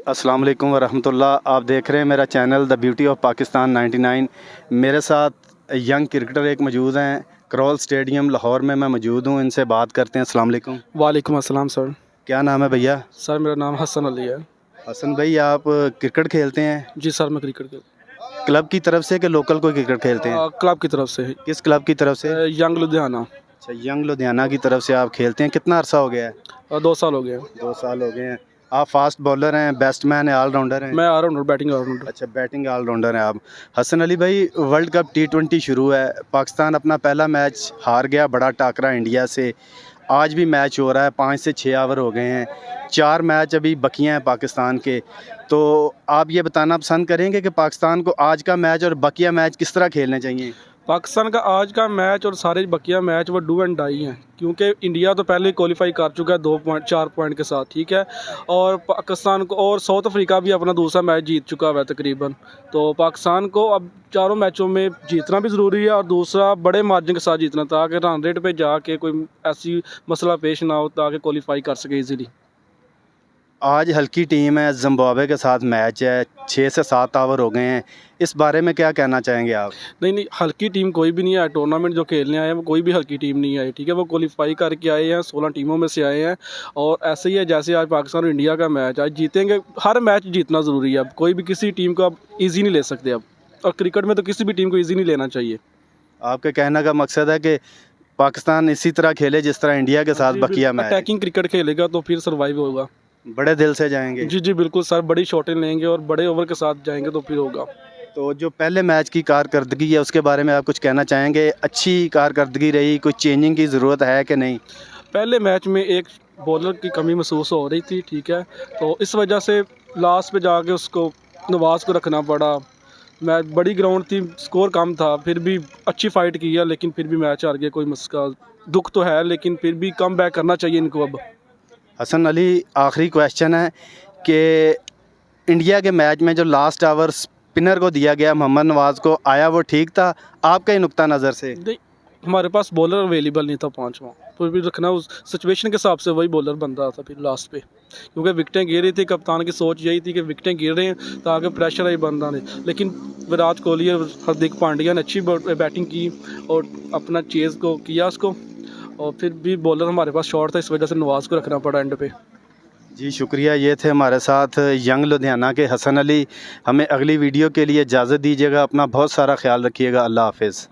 अस्सलाम वालेकुम वरहमतुल्लाह। आप देख रहे हैं मेरा channel the beauty of Pakistan 99। मेरे साथ यंग क्रिकेटर एक मौजूद हैं, क्रॉल स्टेडियम लाहौर में मैं मौजूद हूँ। इनसे बात करते हैं। अस्सलाम वालेकुम। वालेकुम अस्सलाम सर। क्या नाम है भैया? सर मेरा नाम हसन अली है। हसन भाई, आप क्रिकेट खेलते हैं? जी सर, मैं क्रिकेट खेल क्लब की तरफ से कि लोकल कोई क्रिकेट खेलते हैं? क्लब की तरफ से। किस क्लब की तरफ से? यंग लुधियाना। अच्छा, यंग लुधियाना की तरफ से आप खेलते हैं। कितना अरसा हो गया है? 2 साल हो गए। 2 साल हो गए हैं। आप फास्ट बॉलर हैं, बैट्समैन हैं, ऑलराउंडर हैं? मैं ऑलराउंडर, बैटिंग ऑलराउंडर। अच्छा, बैटिंग ऑलराउंडर हैं आप। हसन अली भाई, वर्ल्ड कप T20 शुरू है। पाकिस्तान अपना पहला मैच हार गया, बड़ा टाकरा इंडिया से। आज भी मैच हो रहा है, 5 से 6 ओवर हो गए हैं, 4 मैच अभी बकियां हैं पाकिस्तान के। तो आप ये बताना पसंद करेंगे कि पाकिस्तान को आज का मैच और बकिया मैच किस तरह खेलने चाहिए? पाकिस्तान का आज का मैच और सारे बकिया मैच वो डू एंड डाई हैं, क्योंकि इंडिया तो पहले क्वालिफाई कर चुका है 4 पॉइंट के साथ, ठीक है। और पाकिस्तान को और साउथ अफ्रीका भी अपना दूसरा मैच जीत चुका है तकरीबन। तो पाकिस्तान को अब चारों मैचों में जीतना भी ज़रूरी है और दूसरा बड़े मार्जिन के साथ जीतना, ताकि रन रेट पे जाके कोई ऐसी मसला पेश ना हो, ताकि क्वालिफाई कर सके ईजीली। आज हल्की टीम है, जिम्बाब्वे के साथ मैच है, 6 से 7 ओवर हो गए हैं। इस बारे में क्या कहना चाहेंगे आप? नहीं, हल्की टीम कोई भी नहीं है। टूर्नामेंट जो खेलने आए हैं वो कोई भी हल्की टीम नहीं है, ठीक है। वो क्वालिफाई करके आए हैं, 16 टीमों में से आए हैं। और ऐसे ही है जैसे आज पाकिस्तान और इंडिया का मैच, आज जीतेंगे। हर मैच जीतना ज़रूरी है। अब कोई भी किसी टीम को अब ईजी नहीं ले सकते अब, और क्रिकेट में तो किसी भी टीम को ईजी नहीं लेना चाहिए। आपके कहने का मकसद है कि पाकिस्तान इसी तरह खेले जिस तरह इंडिया के साथ बकिया मैच? अटैकिंग क्रिकेट खेलेगा तो फिर सर्वाइव होगा। बड़े दिल से जाएंगे? जी बिल्कुल सर, बड़ी शॉटें लेंगे और बड़े ओवर के साथ जाएंगे तो फिर होगा। तो जो पहले मैच की कारकर्दगी है उसके बारे में आप कुछ कहना चाहेंगे? अच्छी कारकर्दगी रही, कोई चेंजिंग की ज़रूरत है कि नहीं? पहले मैच में एक बॉलर की कमी महसूस हो रही थी, ठीक है। तो इस वजह से लास्ट पे जाके उसको नवाज़ को रखना पड़ा। मैच बड़ी ग्राउंड थी, स्कोर कम था, फिर भी अच्छी फाइट की है, लेकिन फिर भी मैच हार गया। कोई मसला दुख तो है, लेकिन फिर भी कम बैक करना चाहिए इनको अब। हसन अली, आखिरी क्वेश्चन है कि इंडिया के मैच में जो लास्ट ओवर स्पिनर को दिया गया मोहम्मद नवाज़ को, आया वो ठीक था आपका ही नुक्ता नज़र से? नहीं, हमारे पास बॉलर अवेलेबल नहीं था 5वां, तो भी रखना उस सिचुएशन के हिसाब से वही बॉलर बन रहा था फिर लास्ट पे, क्योंकि विकटें गिर रही थी। कप्तान की सोच यही थी कि विकटें गिर रहे हैं ताकि प्रेशर ही बन रहा है। लेकिन विराट कोहली और हार्दिक पांड्या ने अच्छी बैटिंग की और अपना चेज़ को किया उसको, और फिर भी बॉलर हमारे पास शॉर्ट था, इस वजह से नवाज़ को रखना पड़ा एंड पे। जी शुक्रिया। ये थे हमारे साथ यंग लुधियाना के हसन अली। हमें अगली वीडियो के लिए इजाज़त दीजिएगा। अपना बहुत सारा ख्याल रखिएगा। अल्लाह हाफिज़।